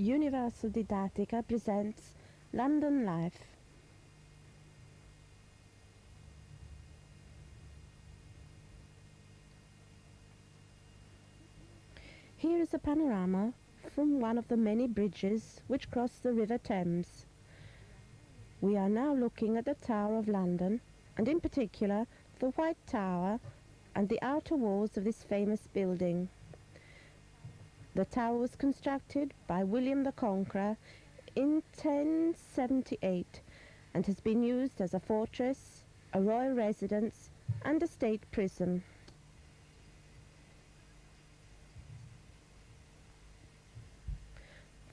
Universal Didattica presents London Life. Here is a panorama from one of the many bridges which cross the River Thames. We are now looking at the Tower of London, and in particular the White Tower and the outer walls of this famous building. The tower was constructed by William the Conqueror in 1078 and has been used as a fortress, a royal residence and a state prison.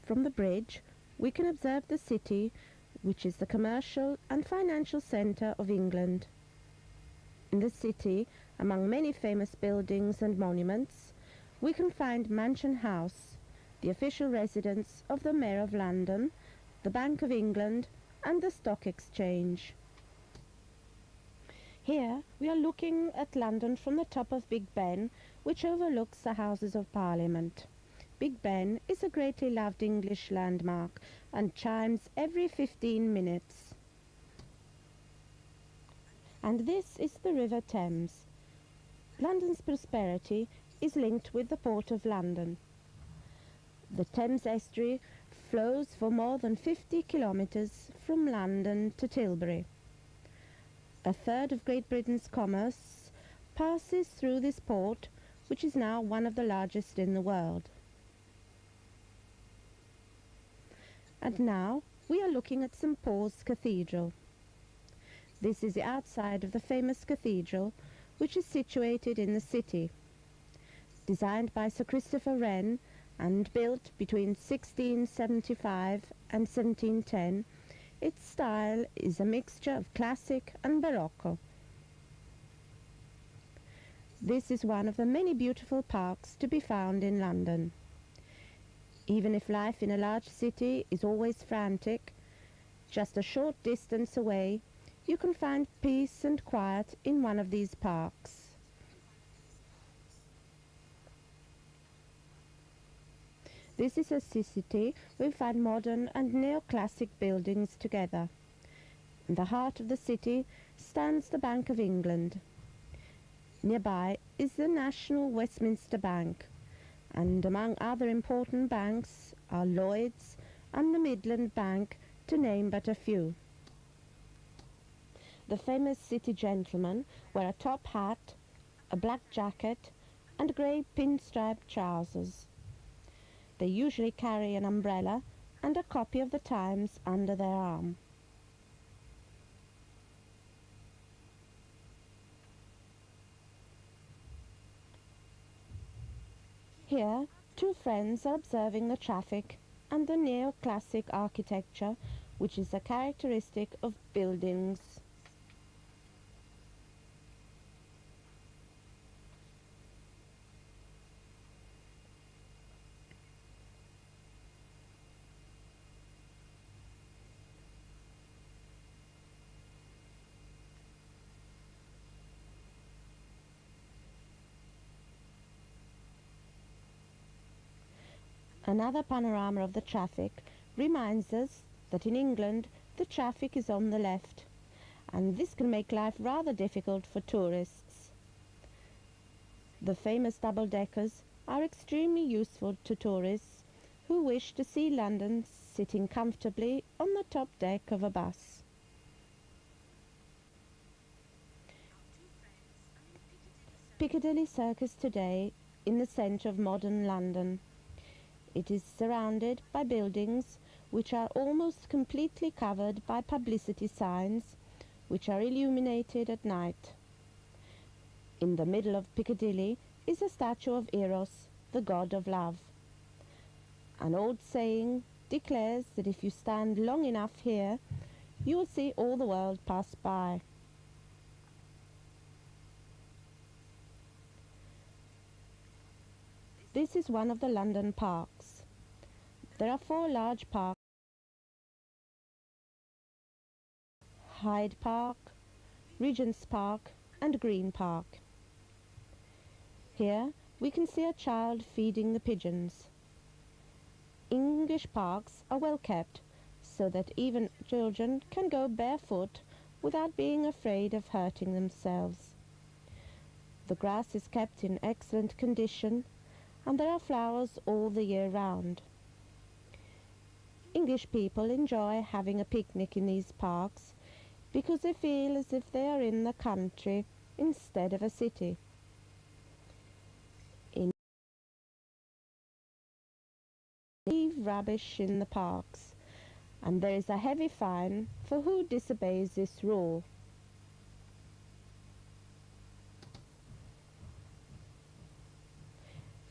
From the bridge we can observe the city, which is the commercial and financial centre of England. In the city, among many famous buildings and monuments, we can find Mansion House, the official residence of the Mayor of London, the Bank of England and the Stock Exchange. Here we are looking at London from the top of Big Ben, which overlooks the Houses of Parliament. Big Ben is a greatly loved English landmark and chimes every 15 minutes. And this is the River Thames. London's prosperity is linked with the Port of London. The Thames estuary flows for more than 50 kilometres from London to Tilbury. A third of Great Britain's commerce passes through this port, which is now one of the largest in the world. And now we are looking at St. Paul's Cathedral. This is the outside of the famous cathedral, which is situated in the city. Designed by Sir Christopher Wren and built between 1675 and 1710, its style is a mixture of classic and Barocco. This is one of the many beautiful parks to be found in London. Even if life in a large city is always frantic, just a short distance away you can find peace and quiet in one of these parks. This is a city where we find modern and neoclassic buildings together. In the heart of the city stands the Bank of England. Nearby is the National Westminster Bank, and among other important banks are Lloyd's and the Midland Bank, to name but a few. The famous city gentlemen wear a top hat, a black jacket and grey pinstripe trousers. They usually carry an umbrella and a copy of the Times under their arm. Here, two friends are observing the traffic and the neoclassic architecture, which is a characteristic of buildings. Another panorama of the traffic reminds us that in England the traffic is on the left, and this can make life rather difficult for tourists. The famous double-deckers are extremely useful to tourists who wish to see London sitting comfortably on the top deck of a bus. Piccadilly Circus today in the centre of modern London. It is surrounded by buildings which are almost completely covered by publicity signs, which are illuminated at night. In the middle of Piccadilly is a statue of Eros, the god of love. An old saying declares that if you stand long enough here, you will see all the world pass by. This is one of the London parks. There are four large parks: Hyde Park, Regent's Park and Green Park. Here we can see a child feeding the pigeons. English parks are well kept, so that even children can go barefoot without being afraid of hurting themselves. The grass is kept in excellent condition, and there are flowers all the year round. English people enjoy having a picnic in these parks because they feel as if they are in the country instead of a city. Leave rubbish in the parks, and there is a heavy fine for who disobeys this rule.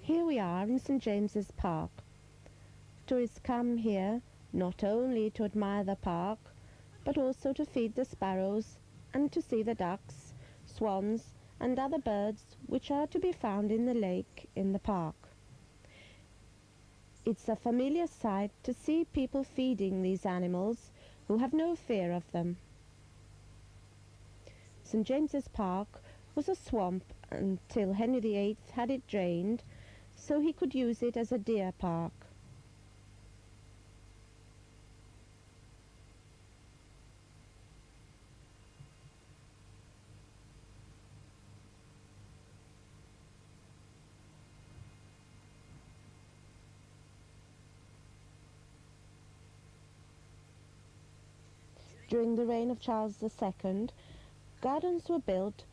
Here we are in St James's Park. Tourists come here not only to admire the park, but also to feed the sparrows and to see the ducks, swans and other birds which are to be found in the lake in the park. It's a familiar sight to see people feeding these animals who have no fear of them. St James's Park was a swamp until Henry VIII had it drained so he could use it as a deer park. During the reign of Charles II, gardens were built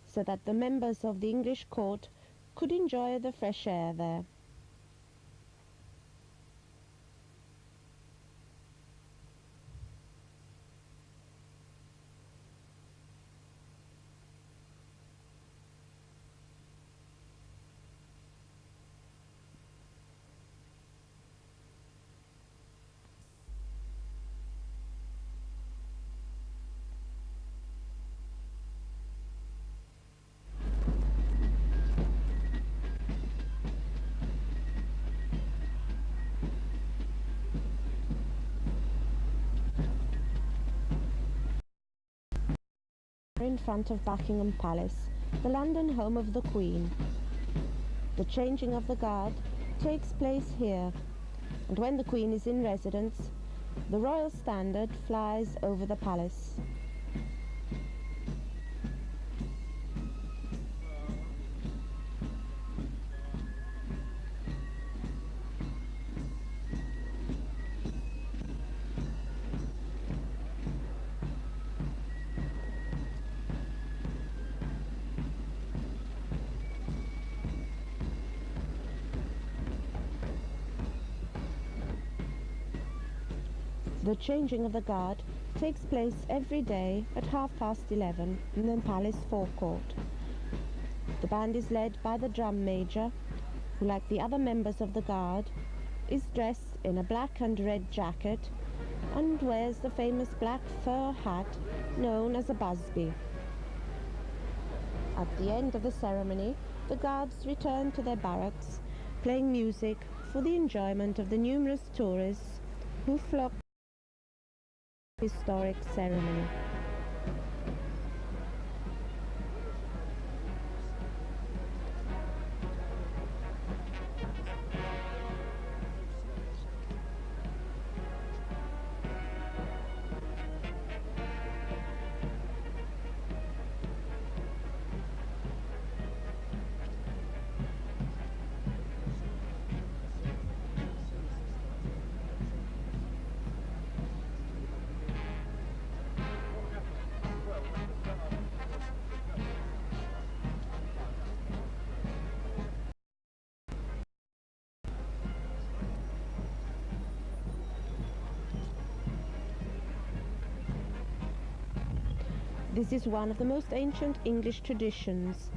so that the members of the English court could enjoy the fresh air there. In front of Buckingham Palace, the London home of the Queen. The changing of the guard takes place here, and when the Queen is in residence, the royal standard flies over the palace. The changing of the guard takes place every day at 11:30 in the palace forecourt. The band is led by the drum major, who, like the other members of the guard, is dressed in a black and red jacket and wears the famous black fur hat known as a busby. At the end of the ceremony, the guards return to their barracks, playing music for the enjoyment of the numerous tourists who flock to the historic ceremony. This is one of the most ancient English traditions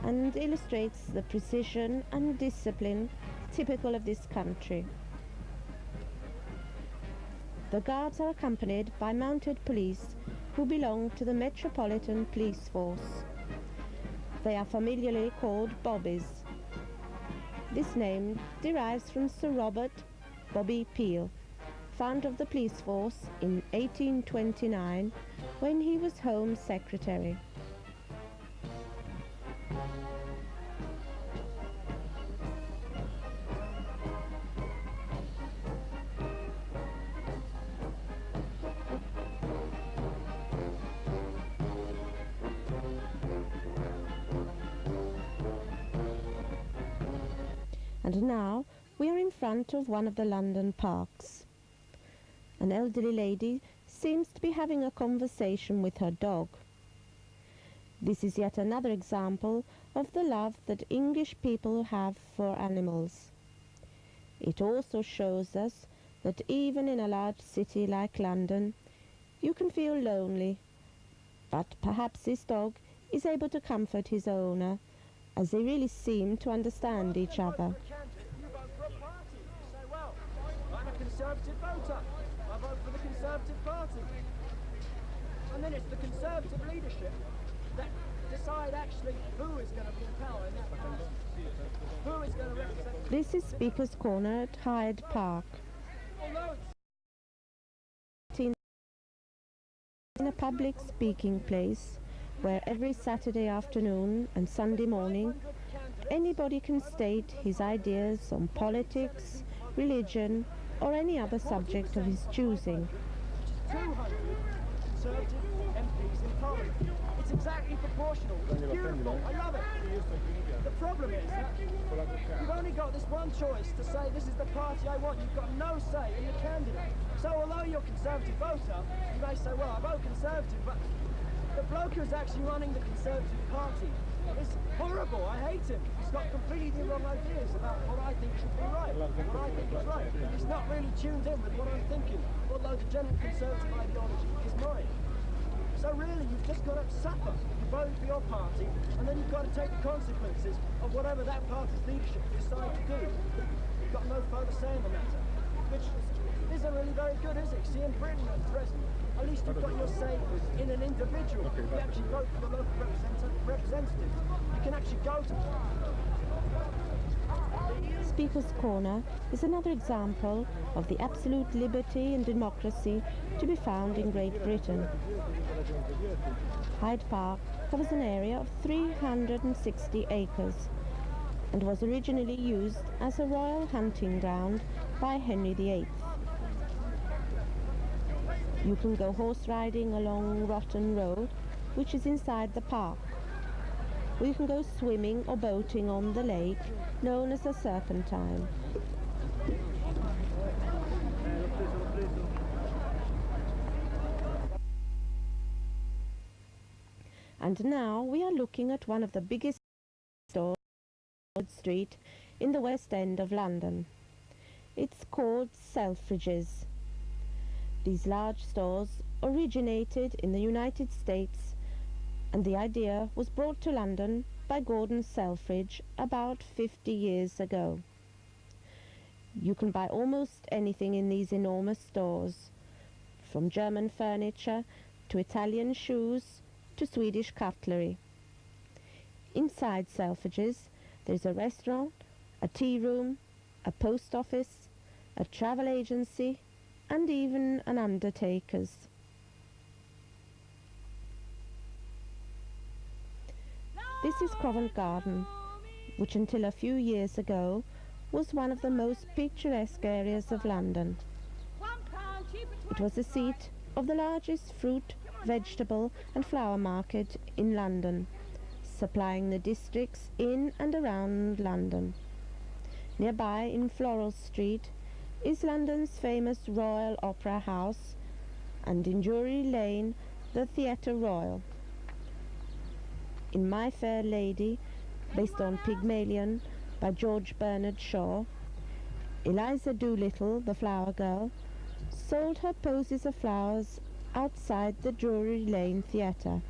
and illustrates the precision and discipline typical of this country. The guards are accompanied by mounted police who belong to the Metropolitan Police Force. They are familiarly called bobbies. This name derives from Sir Robert Bobby Peel, founder of the police force in 1829 when he was Home Secretary. And now we are in front of one of the London parks. An elderly lady seems to be having a conversation with her dog. This is yet another example of the love that English people have for animals. It also shows us that even in a large city like London, you can feel lonely, but perhaps this dog is able to comfort his owner, as they really seem to understand each other. You vote for a party. You say, well, I'm a Conservative voter. I vote for the Conservative Party. And then it's the Conservative leadership that decide actually who is going to be in power in that party. Who is going to represent... This is Speaker's Corner at Hyde Park. Although In a public speaking place where every Saturday afternoon and Sunday morning anybody can state his ideas on politics, religion or any other subject of his choosing. 200 Conservative MPs in Parliament. It's exactly proportional. It's beautiful. I love it. The problem is that you've only got this one choice to say this is the party I want. You've got no say in the candidate. So although you're a Conservative voter, you may say, well, I vote Conservative, but the bloke who's actually running the Conservative Party is horrible. I hate him. He's got completely the wrong ideas about what I think should be right, what I think is right. He's not really tuned in with what I'm thinking, although the general Conservative ideology is mine. So really, you've just got to suffer. You vote for your party, and then you've got to take the consequences of whatever that party's leadership decide to do. You've got no further say in the matter, which isn't really very good, is it? See, in Britain at present, at least you've got your say in an individual. You actually vote for the local representative. You can actually go to... Speaker's Corner is another example of the absolute liberty and democracy to be found in Great Britain. Hyde Park covers an area of 360 acres and was originally used as a royal hunting ground by Henry VIII. You can go horse riding along Rotten Road, which is inside the park, or you can go swimming or boating on the lake known as the Serpentine. And now we are looking at one of the biggest stores on Street in the West End of London. It's called Selfridges. These large stores originated in the United States, and the idea was brought to London by Gordon Selfridge about 50 years ago. You can buy almost anything in these enormous stores, from German furniture to Italian shoes to Swedish cutlery. Inside Selfridges there's a restaurant, a tea room, a post office, a travel agency and even an undertaker's. This is Covent Garden, which until a few years ago was one of the most picturesque areas of London. It was the seat of the largest fruit, vegetable and flower market in London, supplying the districts in and around London. Nearby in Floral Street is London's famous Royal Opera House, and in Drury Lane the Theatre Royal. In My Fair Lady, based on Pygmalion by George Bernard Shaw, Eliza Doolittle, the flower girl, sold her posies of flowers outside the Drury Lane Theatre.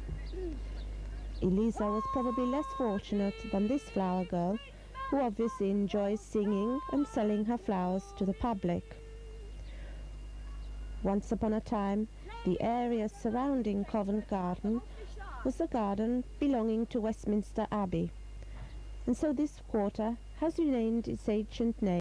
Eliza was probably less fortunate than this flower girl, who obviously enjoys singing and selling her flowers to the public. Once upon a time, the area surrounding Covent Garden was a garden belonging to Westminster Abbey, and so this quarter has remained its ancient name.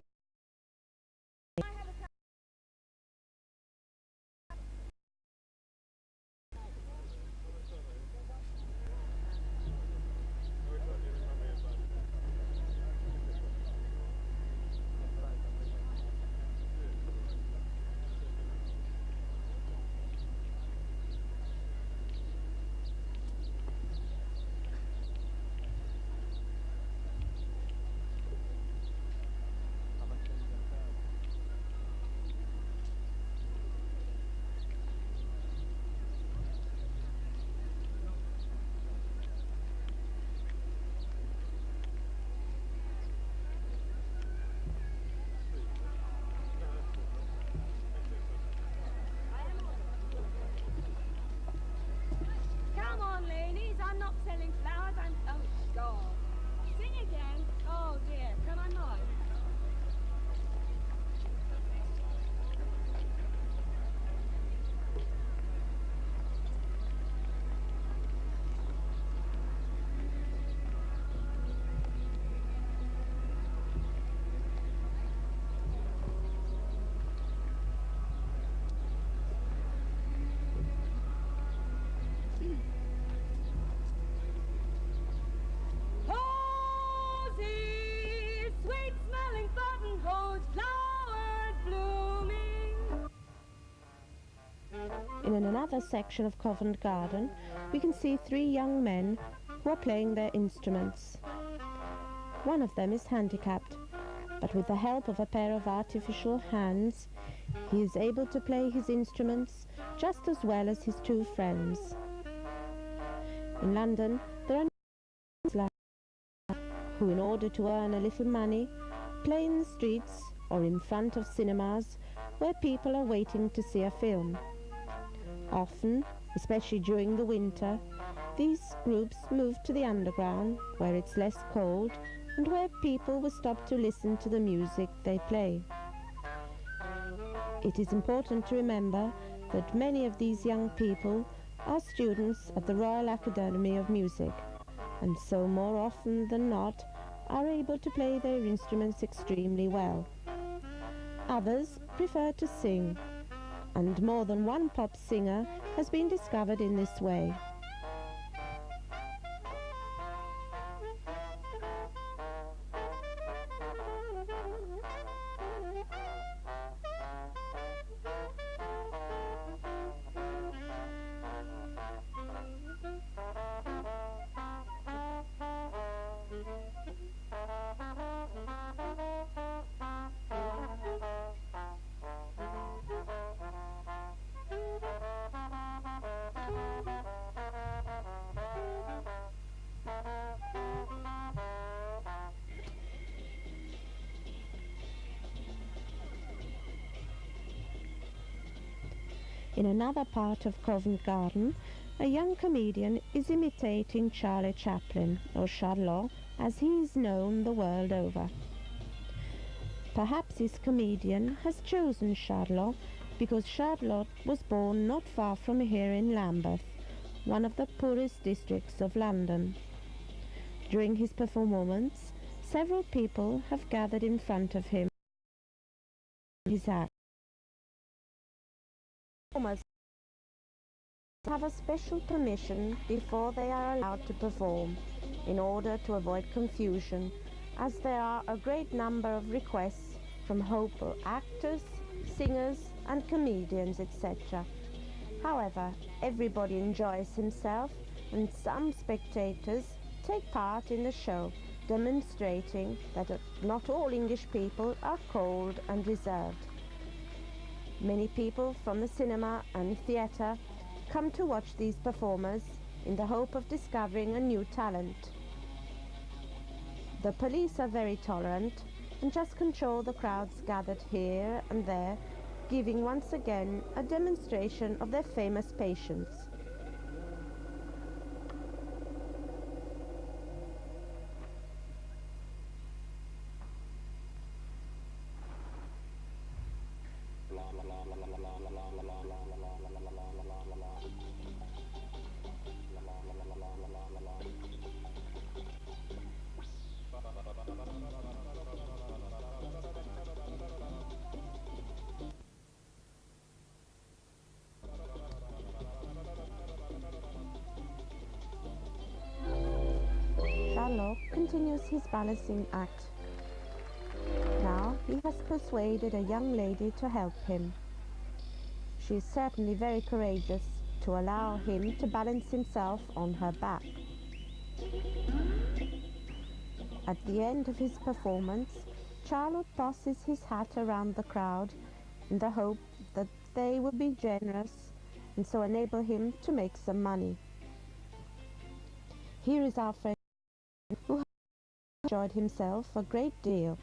In another section of Covent Garden, we can see 3 young men who are playing their instruments. One of them is handicapped, but with the help of a pair of artificial hands, he is able to play his instruments just as well as his 2 friends. In London, there are who, in order to earn a little money, play in the streets or in front of cinemas where people are waiting to see a film. Often, especially during the winter, these groups move to the underground where it's less cold and where people will stop to listen to the music they play. It is important to remember that many of these young people are students at the Royal Academy of Music, and so more often than not are able to play their instruments extremely well. Others prefer to sing, and more than one pop singer has been discovered in this way. In another part of Covent Garden, a young comedian is imitating Charlie Chaplin, or Charlot, as he is known the world over. Perhaps this comedian has chosen Charlot because Charlot was born not far from here in Lambeth, one of the poorest districts of London. During his performance, several people have gathered in front of him. His act. Performers have a special permission before they are allowed to perform, in order to avoid confusion, as there are a great number of requests from hopeful actors, singers and comedians, etc. However, everybody enjoys himself, and some spectators take part in the show, demonstrating that not all English people are cold and reserved. Many people from the cinema and theatre come to watch these performers in the hope of discovering a new talent. The police are very tolerant and just control the crowds gathered here and there, giving once again a demonstration of their famous patience. Charlot continues his balancing act. Now he has persuaded a young lady to help him. She is certainly very courageous to allow him to balance himself on her back. At the end of his performance, Charlot passes his hat around the crowd in the hope that they will be generous and so enable him to make some money. Here is our friend who has enjoyed himself a great deal.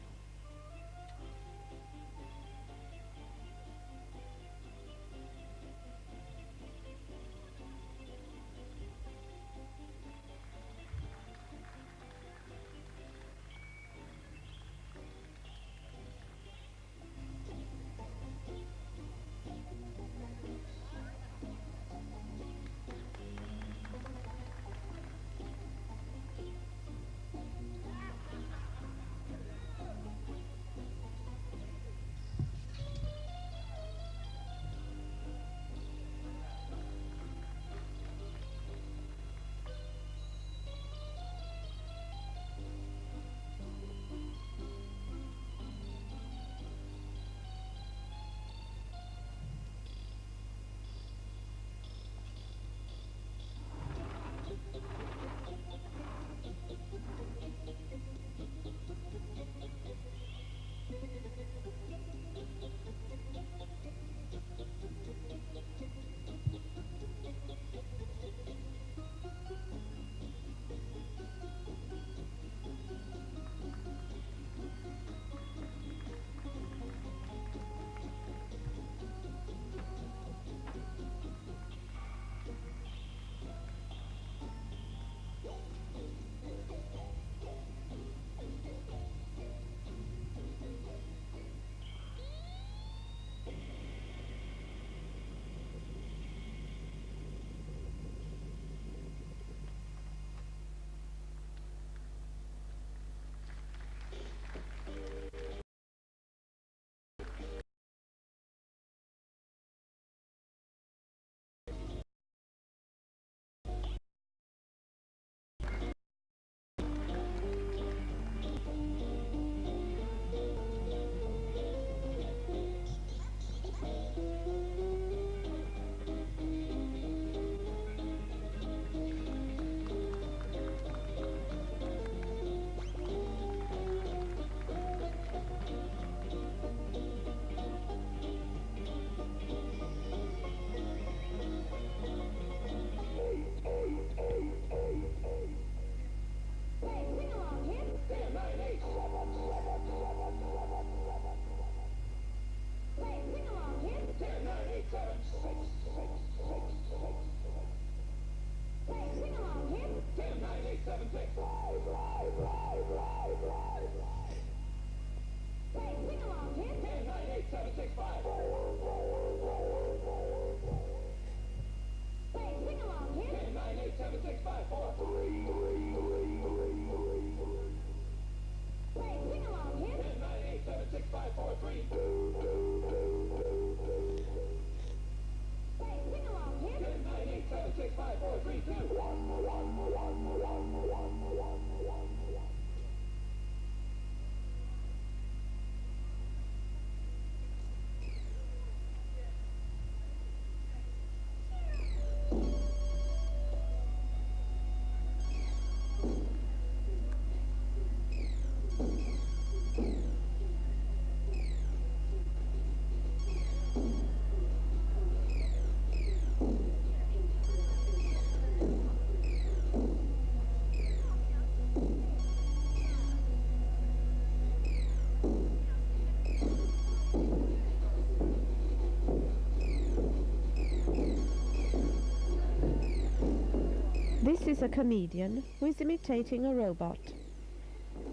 is a comedian who is imitating a robot.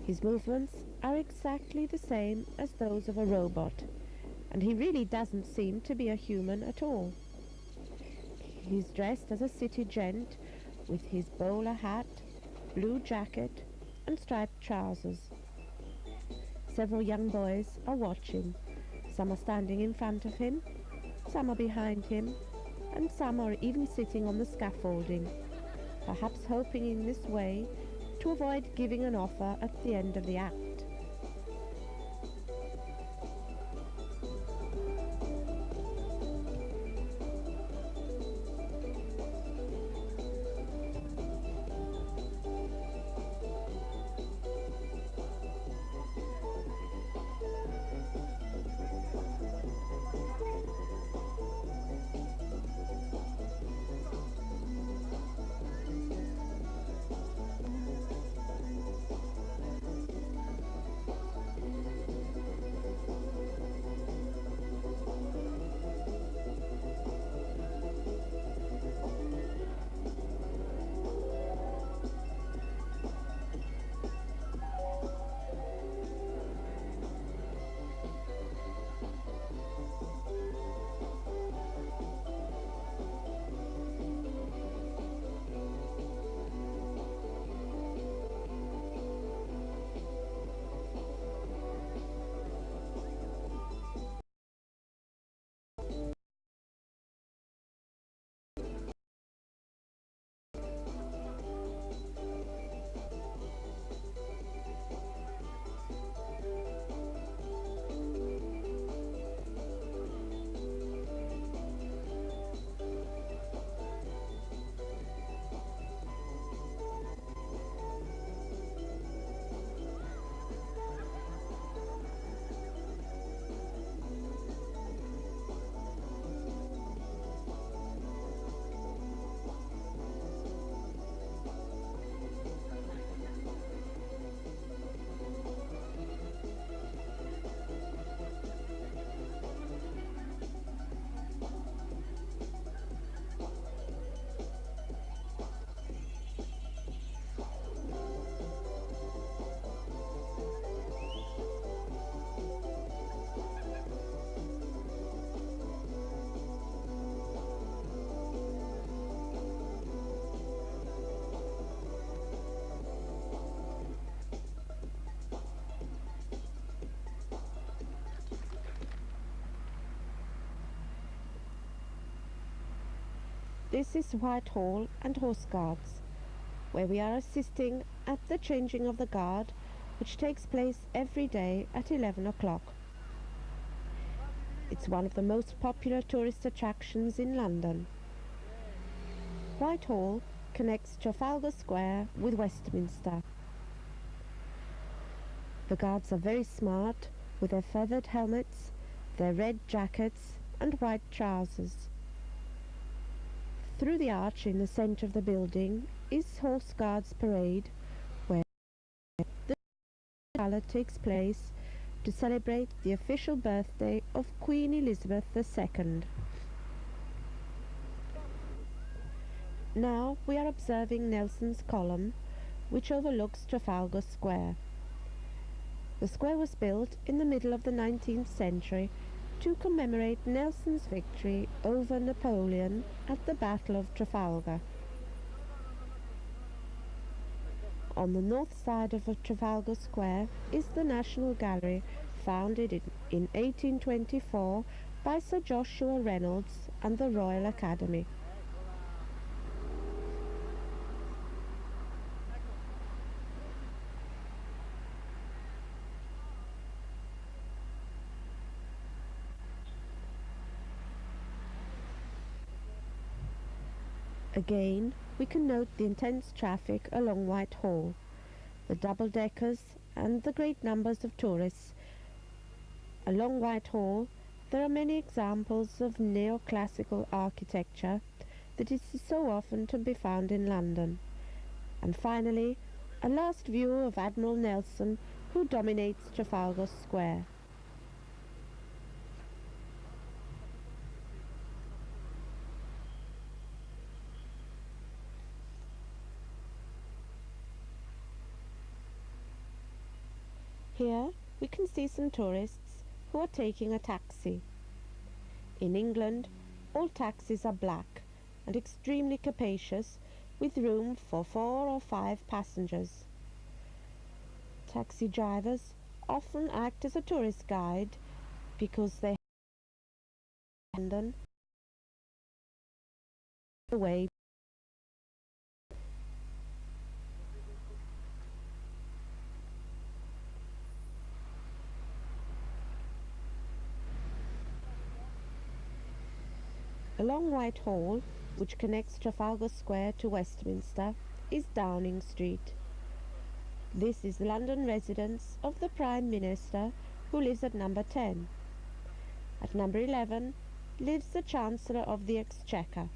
His movements are exactly the same as those of a robot, and he really doesn't seem to be a human at all. He's dressed as a city gent with his bowler hat, blue jacket and striped trousers. Several young boys are watching. Some are standing in front of him, some are behind him, and some are even sitting on the scaffolding, perhaps hoping in this way to avoid giving an offer at the end of the act. This is Whitehall and Horse Guards, where we are assisting at the changing of the guard, which takes place every day at 11 o'clock. It's one of the most popular tourist attractions in London. Whitehall connects Trafalgar Square with Westminster. The guards are very smart, with their feathered helmets, their red jackets and white trousers. Through the arch in the centre of the building is Horse Guards Parade, where the gala takes place to celebrate the official birthday of Queen Elizabeth II. Now we are observing Nelson's column, which overlooks Trafalgar Square. The square was built in the middle of the 19th century to commemorate Nelson's victory over Napoleon at the Battle of Trafalgar. On the north side of Trafalgar Square is the National Gallery, founded in 1824 by Sir Joshua Reynolds and the Royal Academy. Again, we can note the intense traffic along Whitehall, the double-deckers and the great numbers of tourists. Along Whitehall, there are many examples of neoclassical architecture that is so often to be found in London. And finally, a last view of Admiral Nelson, who dominates Trafalgar Square. Here we can see some tourists who are taking a taxi. In England, all taxis are black and extremely capacious, with room for 4 or 5 passengers. Taxi drivers often act as a tourist guide because they have London away. Along Whitehall, which connects Trafalgar Square to Westminster, is Downing Street. This is the London residence of the Prime Minister, who lives at number 10. At number 11 lives the Chancellor of the Exchequer.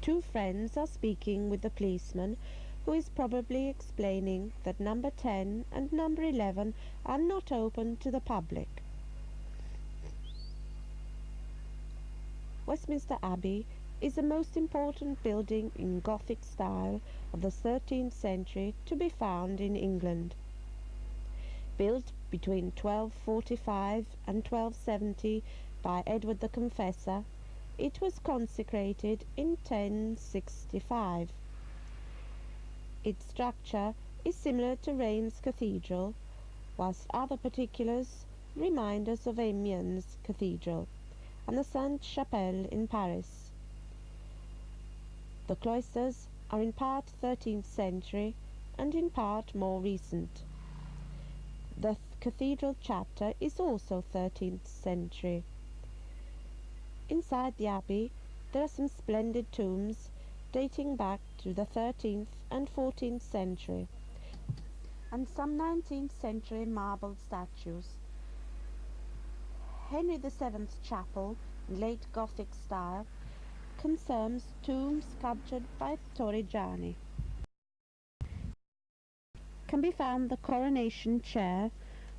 Two friends are speaking with the policeman, who is probably explaining that number 10 and number 11 are not open to the public. Westminster Abbey is the most important building in Gothic style of the 13th century to be found in England. Built between 1245 and 1270 by Edward the Confessor, it was consecrated in 1065. Its structure is similar to Reims Cathedral, whilst other particulars remind us of Amiens Cathedral and the Sainte-Chapelle in Paris. The cloisters are in part 13th century and in part more recent. The cathedral chapter is also 13th century. Inside the abbey there are some splendid tombs dating back to the 13th and 14th century, and some 19th century marble statues. Henry VII's chapel, in late Gothic style, concerns tombs sculptured by Torrigiani. Can be found the coronation chair,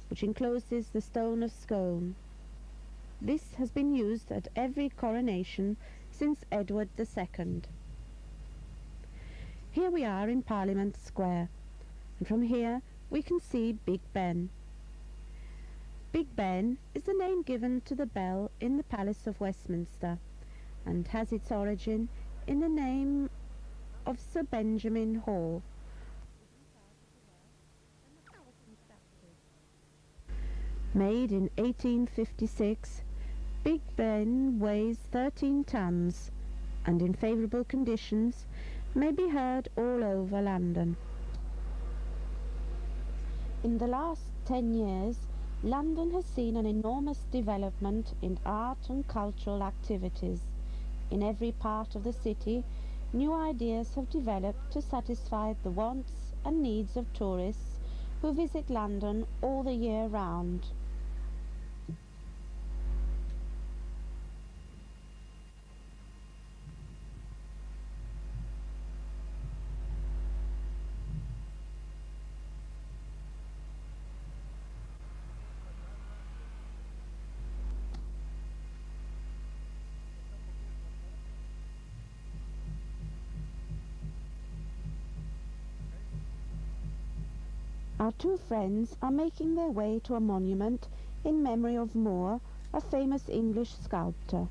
which encloses the stone of Scone. This has been used at every coronation since Edward II. Here we are in Parliament Square, and from here we can see Big Ben. Big Ben is the name given to the bell in the Palace of Westminster, and has its origin in the name of Sir Benjamin Hall. Made in 1856, Big Ben weighs 13 tons and in favourable conditions may be heard all over London. In the last 10 years, London has seen an enormous development in art and cultural activities. In every part of the city, new ideas have developed to satisfy the wants and needs of tourists who visit London all the year round. Our two friends are making their way to a monument in memory of Moore, a famous English sculptor.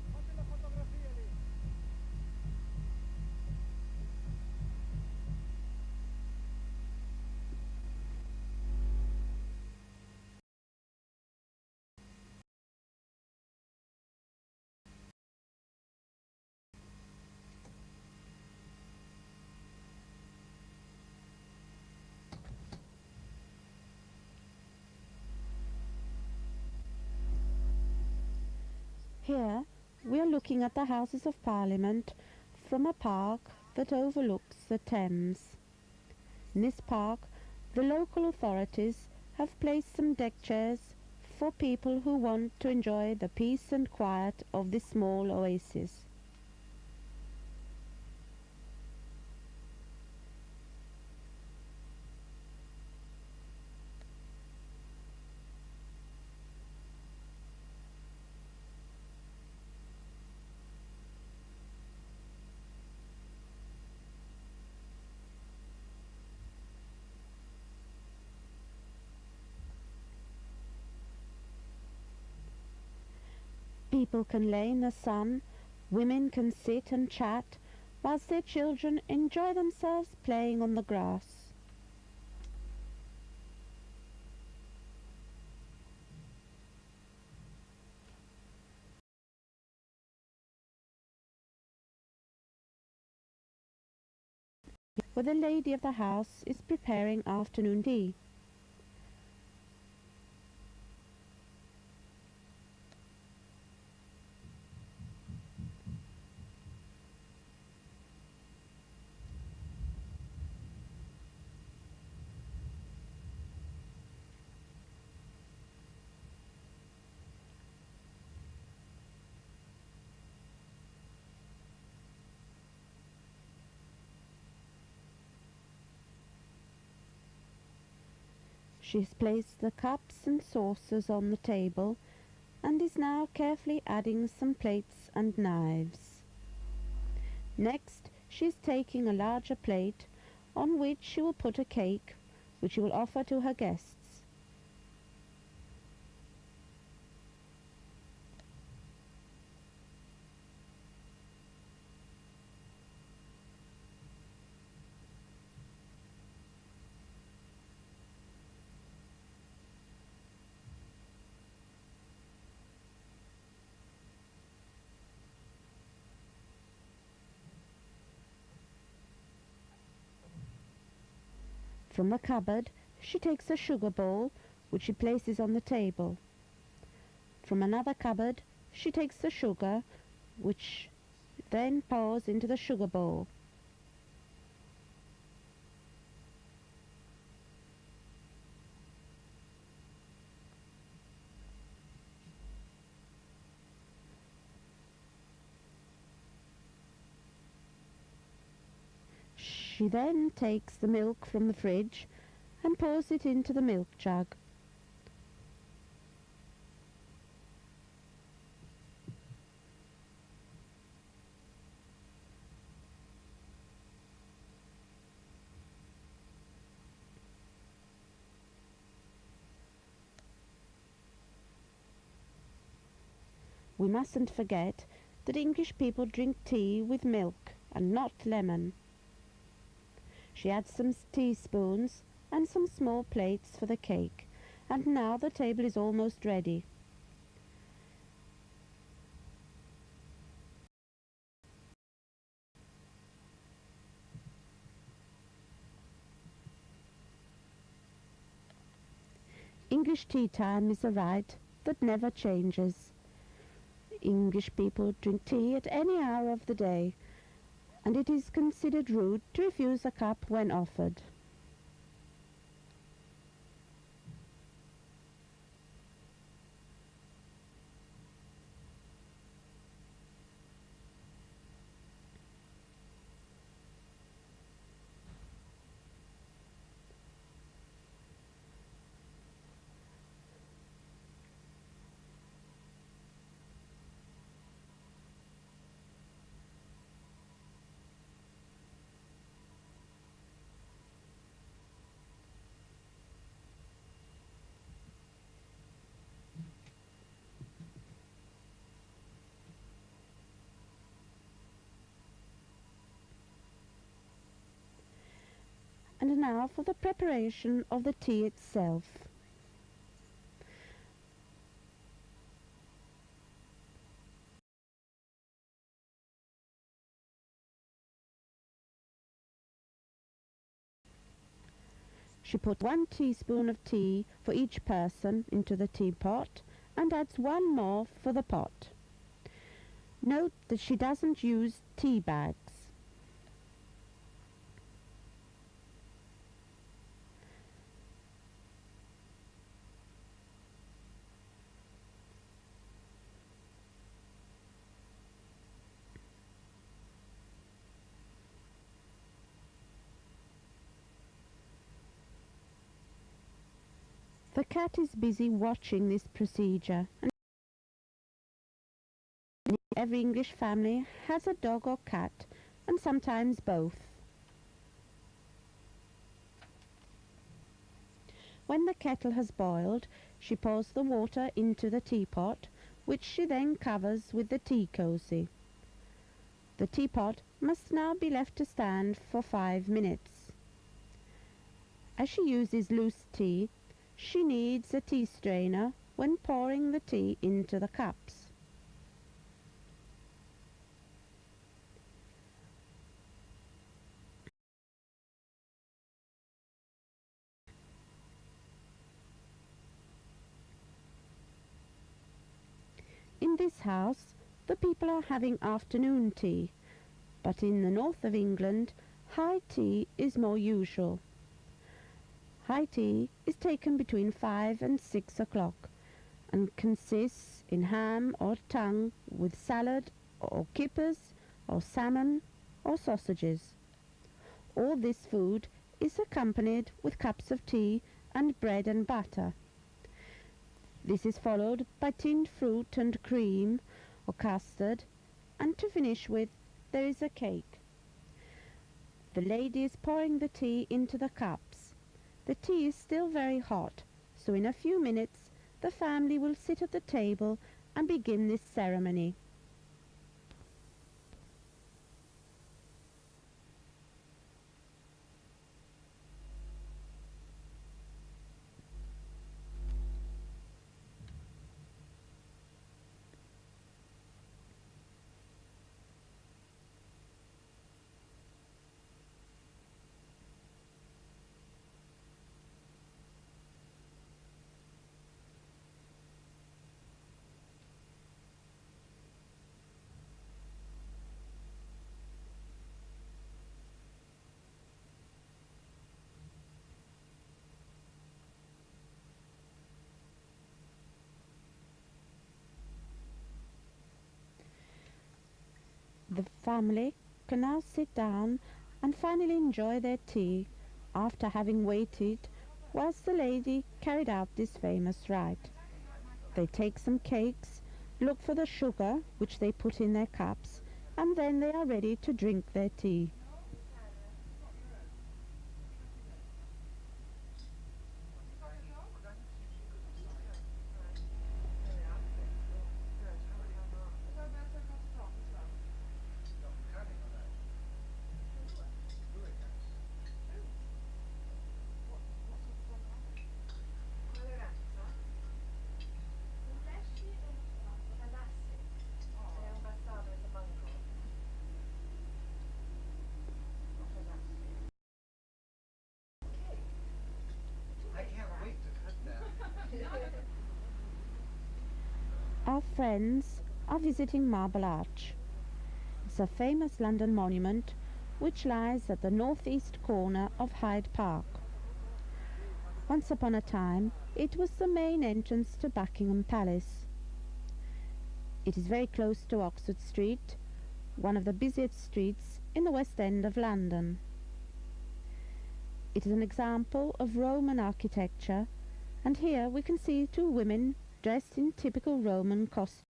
Here we are looking at the Houses of Parliament from a park that overlooks the Thames. In this park, the local authorities have placed some deck chairs for people who want to enjoy the peace and quiet of this small oasis. People can lay in the sun, women can sit and chat, whilst their children enjoy themselves playing on the grass. Where the lady of the house is preparing afternoon tea. She has placed the cups and saucers on the table and is now carefully adding some plates and knives. Next, she is taking a larger plate on which she will put a cake which she will offer to her guests. From the cupboard, she takes a sugar bowl, which she places on the table. From another cupboard, she takes the sugar, which then pours into the sugar bowl. She then takes the milk from the fridge and pours it into the milk jug. We mustn't forget that English people drink tea with milk and not lemon. She adds some teaspoons and some small plates for the cake, and now the table is almost ready. English tea time is a rite that never changes. English people drink tea at any hour of the day, and it is considered rude to refuse a cup when offered. And now for the preparation of the tea itself. She puts 1 teaspoon of tea for each person into the teapot and adds 1 more for the pot. Note that she doesn't use tea bags. The cat is busy watching this procedure, and every English family has a dog or cat, and sometimes both. When the kettle has boiled, she pours the water into the teapot, which she then covers with the tea cosy. The teapot must now be left to stand for 5 minutes. As she uses loose tea, she needs a tea strainer when pouring the tea into the cups. In this house, the people are having afternoon tea, but in the north of England, high tea is more usual. High tea is taken between 5 and 6 o'clock and consists in ham or tongue with salad or kippers or salmon or sausages. All this food is accompanied with cups of tea and bread and butter. This is followed by tinned fruit and cream or custard, and to finish with there is a cake. The lady is pouring the tea into the cups. The tea is still very hot, so in a few minutes the family will sit at the table and begin this ceremony. The family can now sit down and finally enjoy their tea after having waited whilst the lady carried out this famous rite. They take some cakes, look for the sugar which they put in their cups, and then they are ready to drink their tea. Our friends are visiting Marble Arch. It's a famous London monument which lies at the northeast corner of Hyde Park. Once upon a time, it was the main entrance to Buckingham Palace. It is very close to Oxford Street, one of the busiest streets in the West End of London. It is an example of Roman architecture, and here we can see two women dressed in typical Roman costume.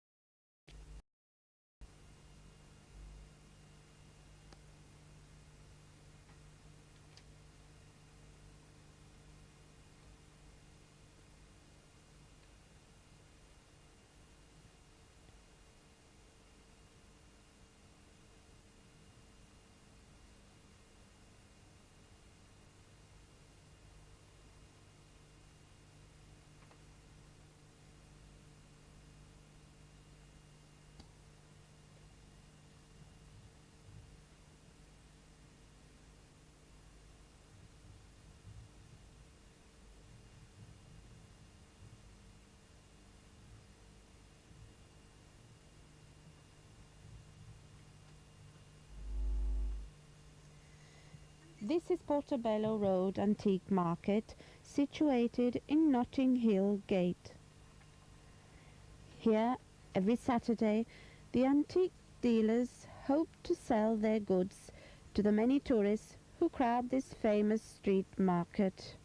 This is Portobello Road Antique Market, situated in Notting Hill Gate. Here, every Saturday, the antique dealers hope to sell their goods to the many tourists who crowd this famous street market.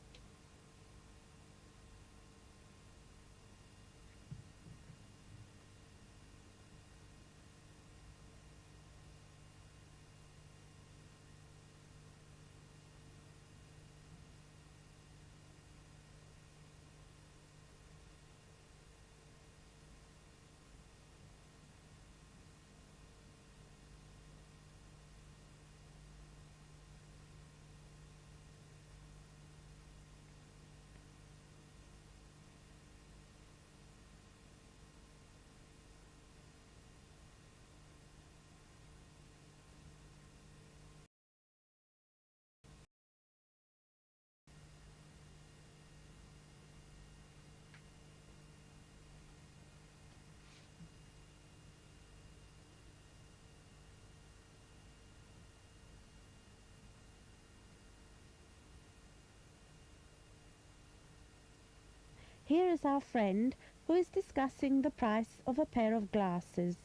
Here is our friend who is discussing the price of a pair of glasses.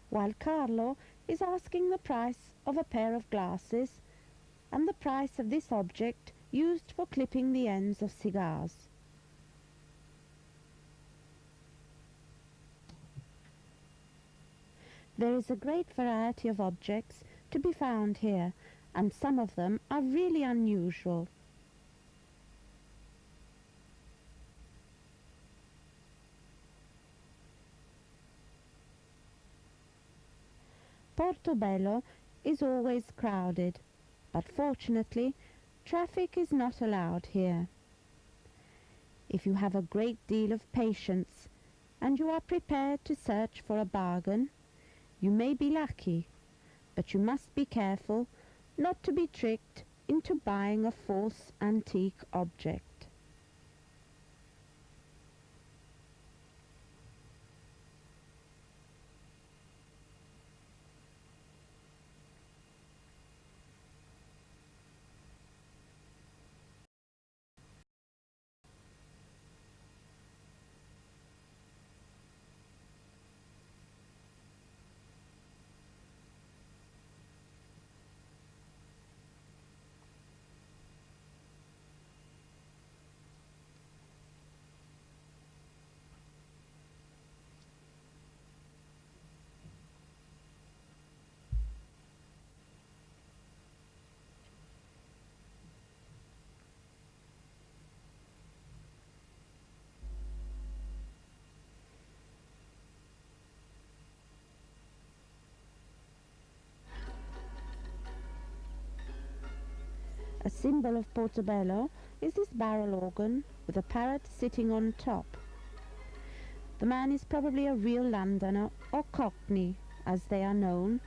While Carlo is asking the price of a pair of glasses and the price of this object used for clipping the ends of cigars. There is a great variety of objects to be found here, and some of them are really unusual. Portobello is always crowded, but fortunately traffic is not allowed here. If you have a great deal of patience and you are prepared to search for a bargain, you may be lucky, but you must be careful not to be tricked into buying a false antique object. A symbol of Portobello is this barrel organ with a parrot sitting on top. The man is probably a real Londoner, or Cockney as they are known,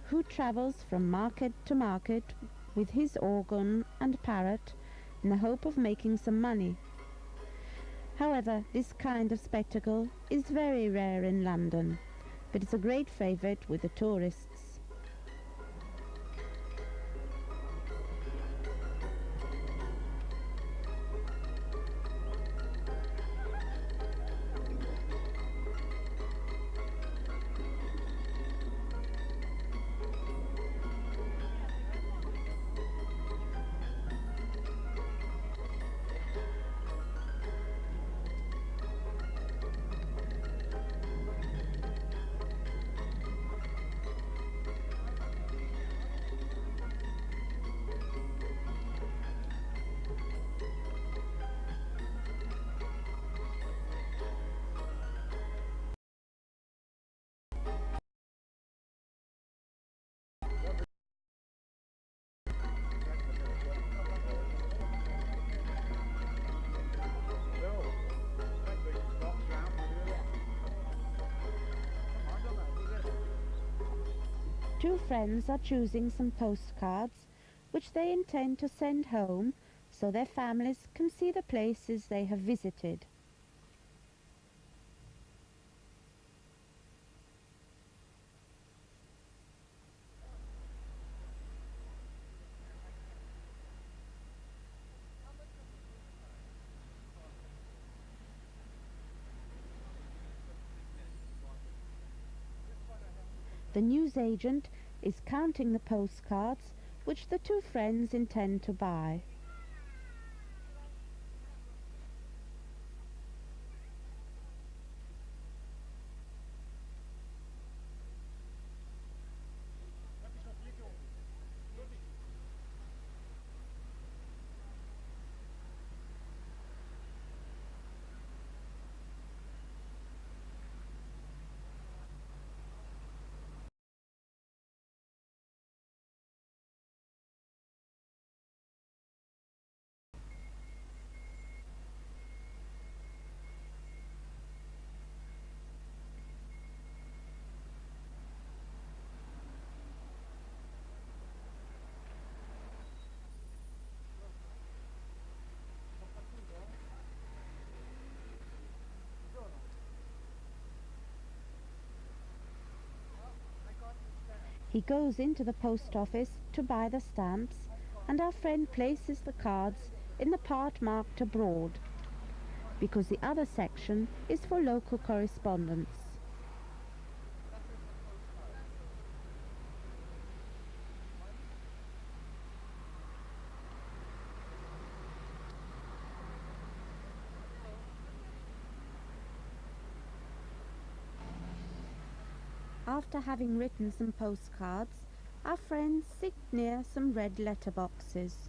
who travels from market to market with his organ and parrot in the hope of making some money. However, this kind of spectacle is very rare in London, but it's a great favourite with the tourists. Two friends are choosing some postcards which they intend to send home so their families can see the places they have visited. The newsagent is counting the postcards which the two friends intend to buy. He goes into the post office to buy the stamps, and our friend places the cards in the part marked abroad, because the other section is for local correspondence. After having written some postcards, our friends sit near some red letter boxes.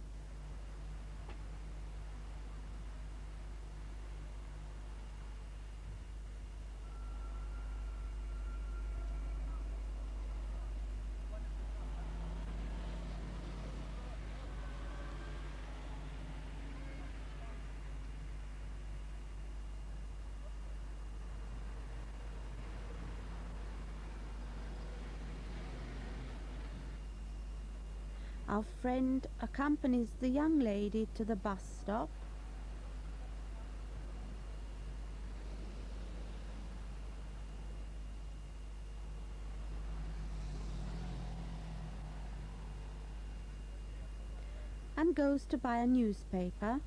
Our friend accompanies the young lady to the bus stop and goes to buy a newspaper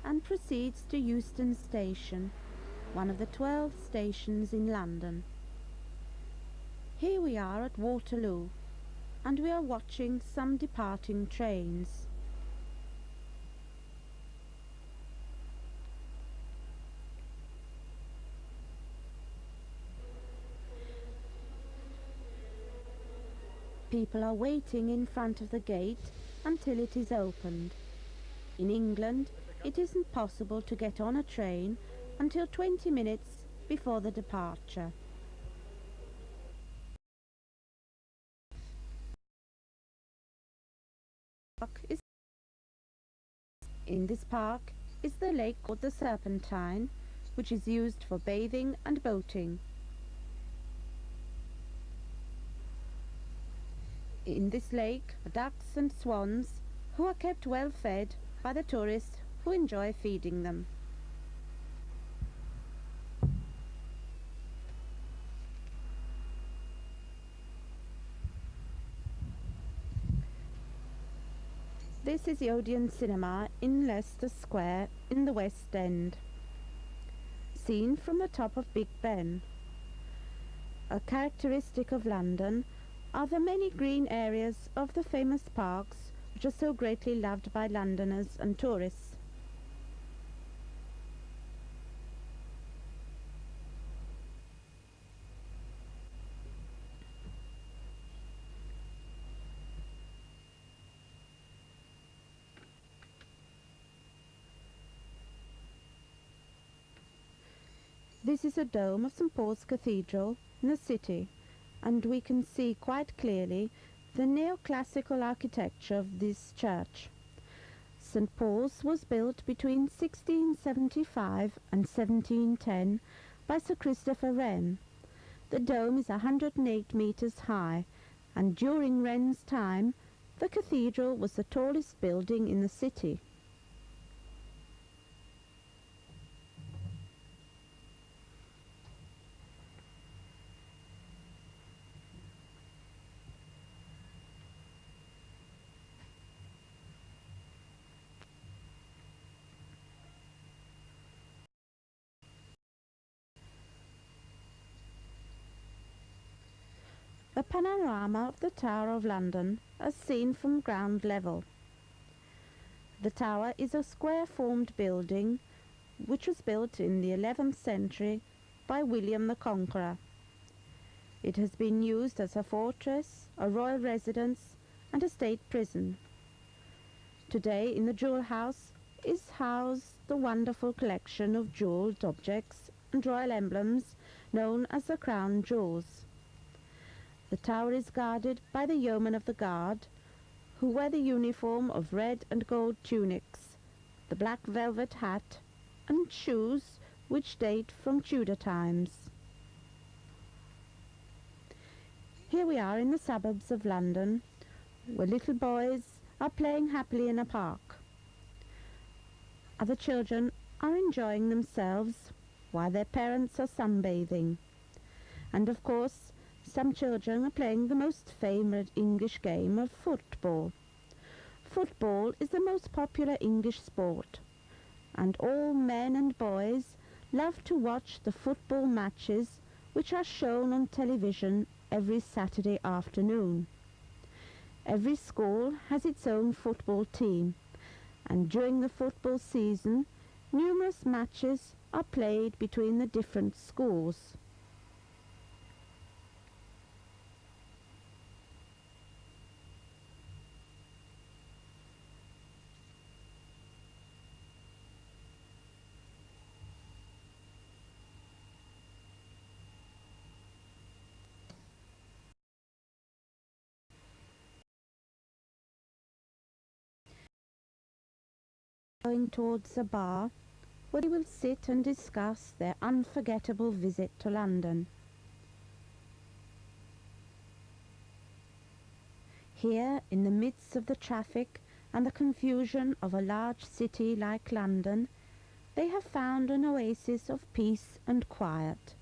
and proceeds to Euston Station, one of the 12 stations in London. Here we are at Waterloo, and we are watching some departing trains. People are waiting in front of the gate until it is opened. In England, it isn't possible to get on a train until 20 minutes before the departure. In this park is the lake called the Serpentine, which is used for bathing and boating. In this lake are ducks and swans, who are kept well fed by the tourists who enjoy feeding them. This is the Odeon Cinema in Leicester Square in the West End, seen from the top of Big Ben. A characteristic of London are the many green areas of the famous parks which are so greatly loved by Londoners and tourists. This is a dome of St. Paul's Cathedral in the city, and we can see quite clearly the neoclassical architecture of this church. St. Paul's was built between 1675 and 1710 by Sir Christopher Wren. The dome is 108 metres high, and during Wren's time, the cathedral was the tallest building in the city. A panorama of the Tower of London as seen from ground level. The tower is a square-formed building which was built in the 11th century by William the Conqueror. It has been used as a fortress, a royal residence and a state prison. Today in the Jewel House is housed the wonderful collection of jewelled objects and royal emblems known as the Crown Jewels. The tower is guarded by the yeomen of the guard, who wear the uniform of red and gold tunics, the black velvet hat, and shoes which date from Tudor times. Here we are in the suburbs of London, where little boys are playing happily in a park. Other children are enjoying themselves while their parents are sunbathing. And of course, some children are playing the most famous English game of football. Football is the most popular English sport, and all men and boys love to watch the football matches which are shown on television every Saturday afternoon. Every school has its own football team, and during the football season, numerous matches are played between the different schools. Going towards a bar where they will sit and discuss their unforgettable visit to London. Here, in the midst of the traffic and the confusion of a large city like London, they have found an oasis of peace and quiet.